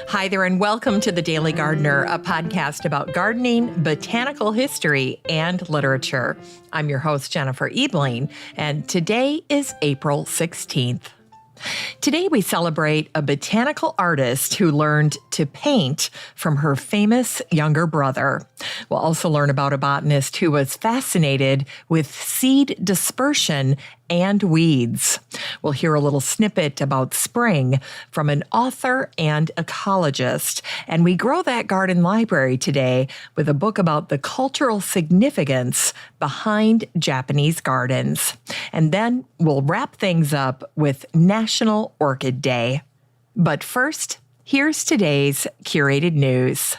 Hi there, and welcome to The Daily Gardener, a podcast about gardening, botanical history, and literature. I'm your host, Jennifer Ebling, and today is April 16th. Today we celebrate a botanical artist who learned to paint from her famous younger brother. We'll also learn about a botanist who was fascinated with seed dispersion and weeds. We'll hear a little snippet about spring from an author and ecologist. And we grow that garden library today with a book about the cultural significance behind Japanese gardens. And then we'll wrap things up with National Orchid Day. But first, here's today's curated news.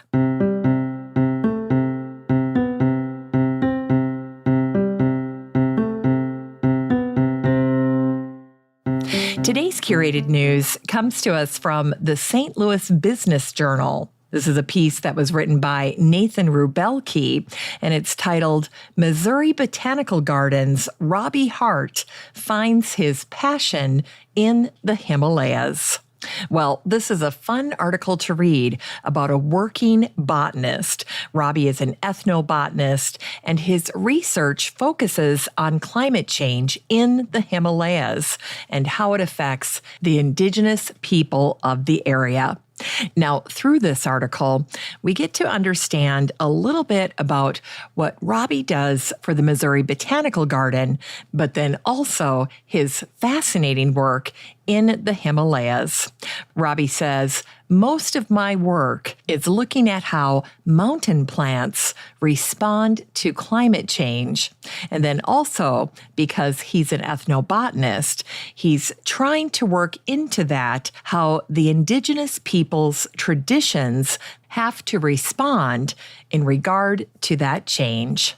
Today's curated news comes to us from the St. Louis Business Journal. This is a piece that was written by Nathan Rubelke, and it's titled, Missouri Botanical Gardens, Robbie Hart Finds His Passion in the Himalayas. Well, this is a fun article to read about a working botanist. Robbie is an ethnobotanist, and his research focuses on climate change in the Himalayas and how it affects the indigenous people of the area. Now, through this article, we get to understand a little bit about what Robbie does for the Missouri Botanical Garden, but then also his fascinating work in the Himalayas. Robbie says, most of my work is looking at how mountain plants respond to climate change. And then also, because he's an ethnobotanist, he's trying to work into that how the indigenous people's traditions have to respond in regard to that change.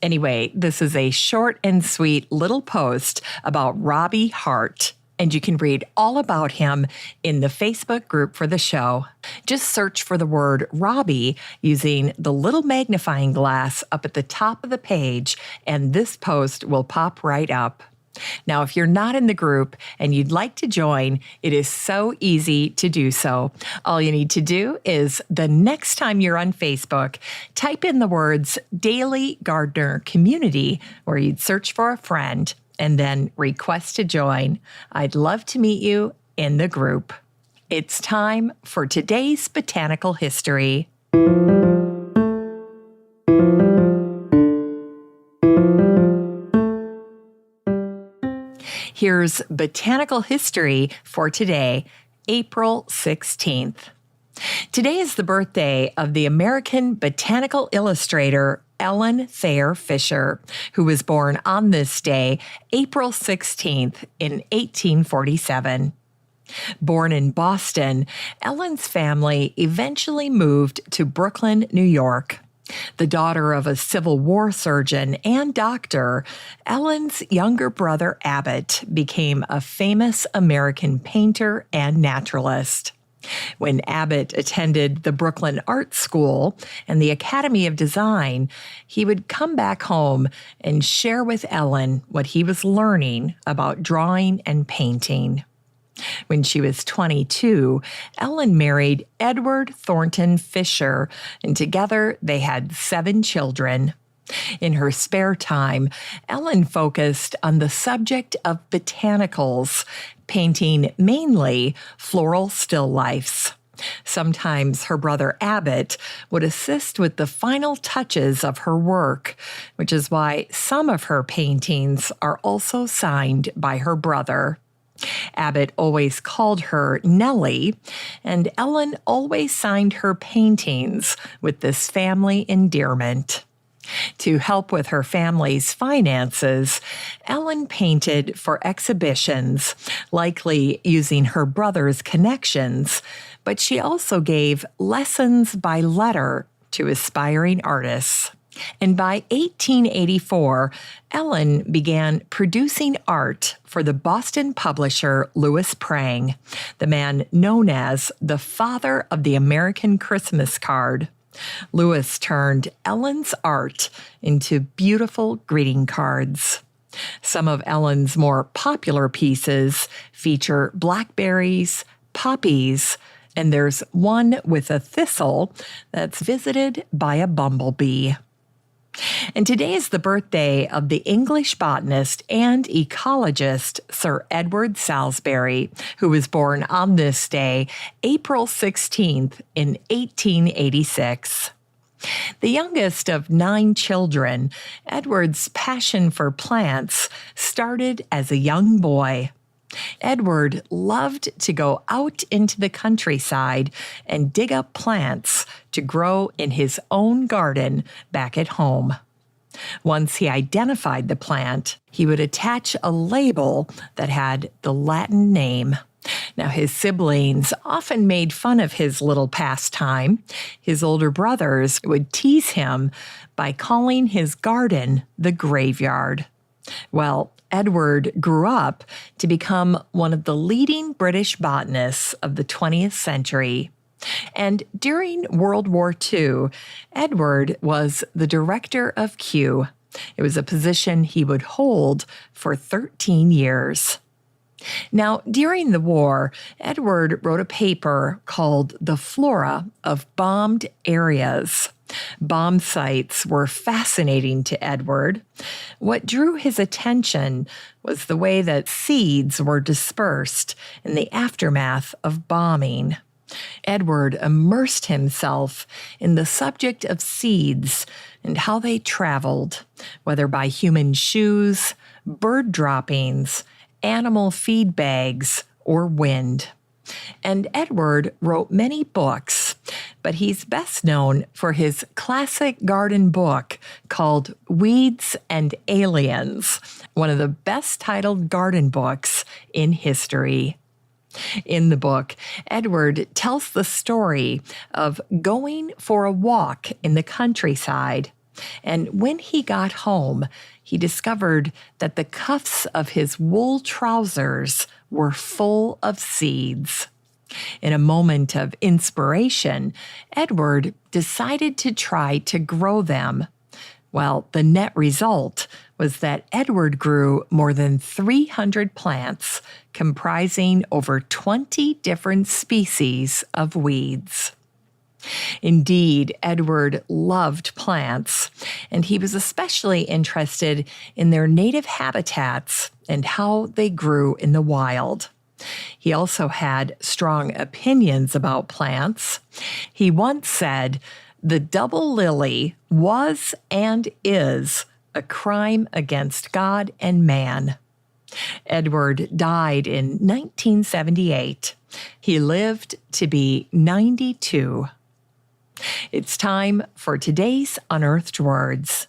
Anyway, this is a short and sweet little post about Robbie Hart. And you can read all about him in the Facebook group for the show. Just search for the word Robbie using the little magnifying glass up at the top of the page, and this post will pop right up. Now, if you're not in the group and you'd like to join, it is so easy to do so. All you need to do is the next time you're on Facebook, type in the words Daily Gardener Community, where you'd search for a friend, and then request to join. I'd love to meet you in the group. It's time for today's botanical history. Here's botanical history for today, April 16th. Today is the birthday of the American botanical illustrator Ellen Thayer Fisher, who was born on this day, April 16th, in 1847. Born in Boston, Ellen's family eventually moved to Brooklyn, New York. The daughter of a Civil War surgeon and doctor, Ellen's younger brother Abbott became a famous American painter and naturalist. When Abbott attended the Brooklyn Art School and the Academy of Design, he would come back home and share with Ellen what he was learning about drawing and painting. When she was 22, Ellen married Edward Thornton Fisher, and together they had 7 children. In her spare time, Ellen focused on the subject of botanicals, painting mainly floral still lifes. Sometimes her brother Abbott would assist with the final touches of her work, which is why some of her paintings are also signed by her brother. Abbott always called her Nelly, and Ellen always signed her paintings with this family endearment. To help with her family's finances, Ellen painted for exhibitions, likely using her brother's connections, but she also gave lessons by letter to aspiring artists. And by 1884, Ellen began producing art for the Boston publisher Louis Prang, the man known as the father of the American Christmas card. Louis turned Ellen's art into beautiful greeting cards. Some of Ellen's more popular pieces feature blackberries, poppies, and there's one with a thistle that's visited by a bumblebee. And today is the birthday of the English botanist and ecologist Sir Edward Salisbury, who was born on this day, April 16th, in 1886. The youngest of 9 children, Edward's passion for plants started as a young boy. Edward loved to go out into the countryside and dig up plants to grow in his own garden back at home. Once he identified the plant, he would attach a label that had the Latin name. Now, his siblings often made fun of his little pastime. His older brothers would tease him by calling his garden the graveyard. Well, Edward grew up to become one of the leading British botanists of the 20th century. And during World War II, Edward was the director of Kew. It was a position he would hold for 13 years. Now, during the war, Edward wrote a paper called The Flora of Bombed Areas. Bomb sites were fascinating to Edward. What drew his attention was the way that seeds were dispersed in the aftermath of bombing. Edward immersed himself in the subject of seeds and how they traveled, whether by human shoes, bird droppings, animal feed bags, or wind. And Edward wrote many books, but he's best known for his classic garden book called Weeds and Aliens, one of the best titled garden books in history. In the book, Edward tells the story of going for a walk in the countryside, and when he got home, he discovered that the cuffs of his wool trousers were full of seeds. In a moment of inspiration, Edward decided to try to grow them. Well, the net result was that Edward grew more than 300 plants, comprising over 20 different species of weeds. Indeed, Edward loved plants, and he was especially interested in their native habitats and how they grew in the wild. He also had strong opinions about plants. He once said, "The double lily was and is a crime against God and man." Edward died in 1978. He lived to be 92. It's time for today's Unearthed Words.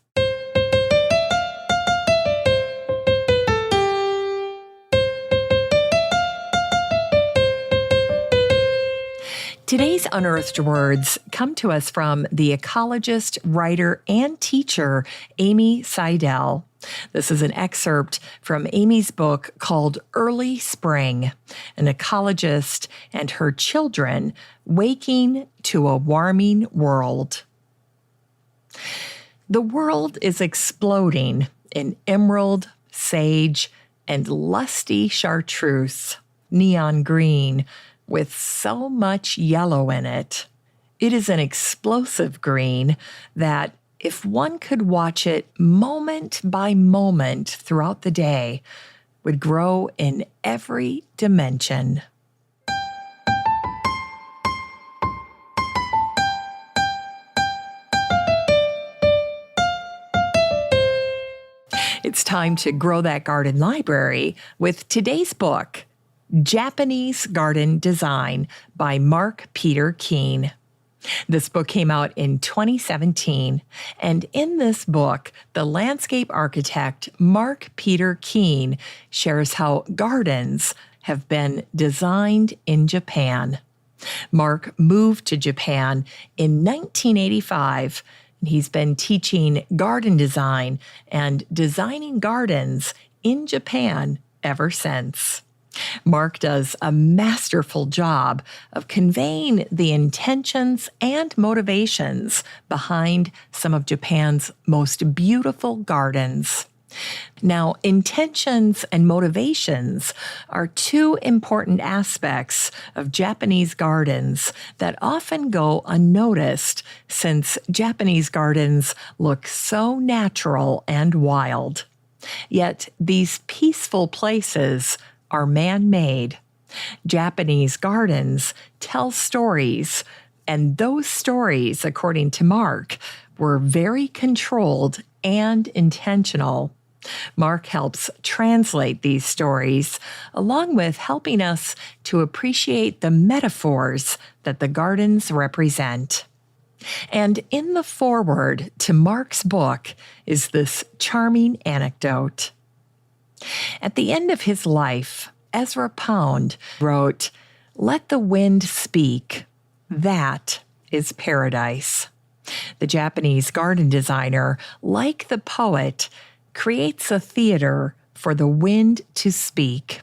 Today's Unearthed Words come to us from the ecologist, writer, and teacher, Amy Seidel. This is an excerpt from Amy's book called Early Spring, an ecologist and her children waking to a warming world. The world is exploding in emerald, sage, and lusty chartreuse, neon green, with so much yellow in it. It is an explosive green that, if one could watch it moment by moment throughout the day, would grow in every dimension. It's time to grow that garden library with today's book, Japanese Garden Design by Mark Peter Keene. This book came out in 2017, and in this book, the landscape architect Mark Peter Keene shares how gardens have been designed in Japan. Mark moved to Japan in 1985, and he's been teaching garden design and designing gardens in Japan ever since. Mark does a masterful job of conveying the intentions and motivations behind some of Japan's most beautiful gardens. Now, intentions and motivations are two important aspects of Japanese gardens that often go unnoticed since Japanese gardens look so natural and wild. Yet these peaceful places are man-made. Japanese gardens tell stories, and those stories, according to Mark, were very controlled and intentional. Mark helps translate these stories, along with helping us to appreciate the metaphors that the gardens represent. And in the foreword to Mark's book is this charming anecdote. At the end of his life, Ezra Pound wrote, "Let the wind speak. That is paradise." The Japanese garden designer, like the poet, creates a theater for the wind to speak.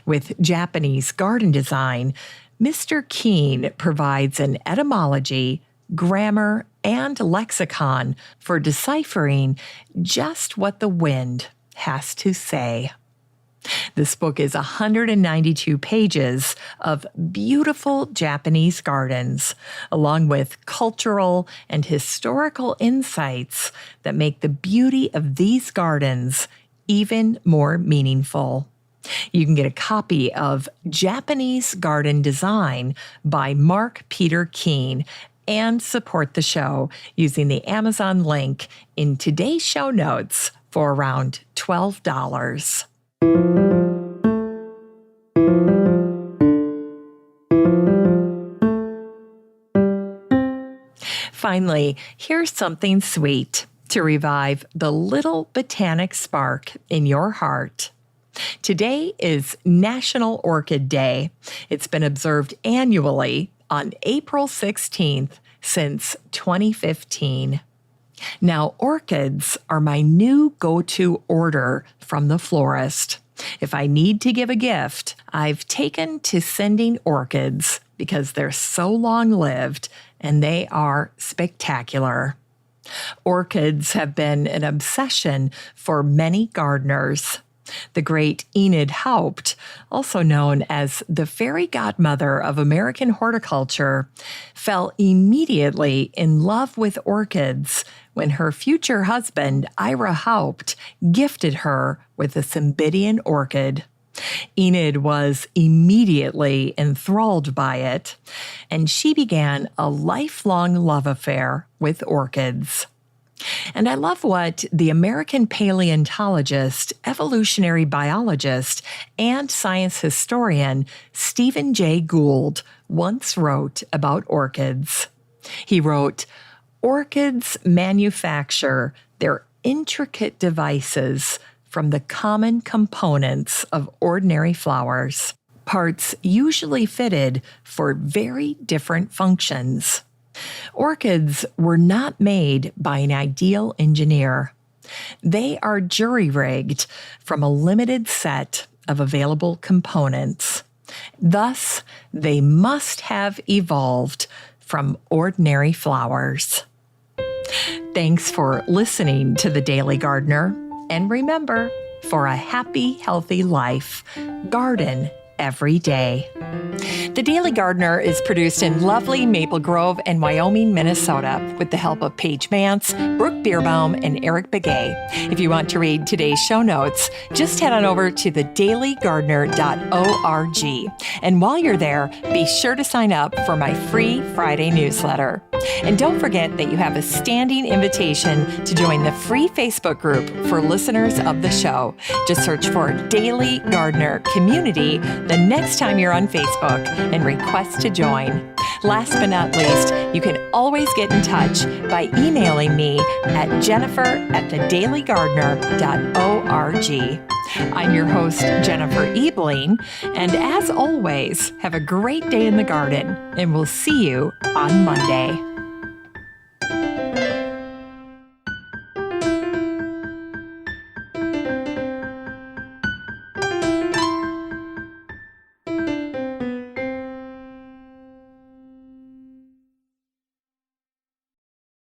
With Japanese garden design, Mr. Keene provides an etymology, grammar, and lexicon for deciphering just what the wind has to say. This book is 192 pages of beautiful Japanese gardens, along with cultural and historical insights that make the beauty of these gardens even more meaningful. You can get a copy of Japanese Garden Design by Mark Peter Keene and support the show using the Amazon link in today's show notes for around $12. Finally, here's something sweet to revive the little botanic spark in your heart. Today is National Orchid Day. It's been observed annually on April 16th since 2015. Now, orchids are my new go-to order from the florist. If I need to give a gift, I've taken to sending orchids because they're so long-lived and they are spectacular. Orchids have been an obsession for many gardeners. The great Enid Haupt, also known as the fairy godmother of American horticulture, fell immediately in love with orchids when her future husband, Ira Haupt, gifted her with a Cymbidium orchid. Enid was immediately enthralled by it, and she began a lifelong love affair with orchids. And I love what the American paleontologist, evolutionary biologist, and science historian Stephen Jay Gould once wrote about orchids. He wrote, "Orchids manufacture their intricate devices from the common components of ordinary flowers, parts usually fitted for very different functions. Orchids were not made by an ideal engineer. They are jury-rigged from a limited set of available components. Thus, they must have evolved from ordinary flowers." Thanks for listening to The Daily Gardener. And remember, for a happy, healthy life, garden every day. The Daily Gardener is produced in lovely Maple Grove and Wyoming, Minnesota, with the help of Paige Mance, Brooke Bierbaum, and Eric Begay. If you want to read today's show notes, just head on over to thedailygardener.org. And while you're there, be sure to sign up for my free Friday newsletter. And don't forget that you have a standing invitation to join the free Facebook group for listeners of the show. Just search for Daily Gardener Community the next time you're on Facebook and request to join. Last but not least, you can always get in touch by emailing me at jennifer@thedailygardener.org. I'm your host, Jennifer Ebling, and as always, have a great day in the garden, and we'll see you on Monday.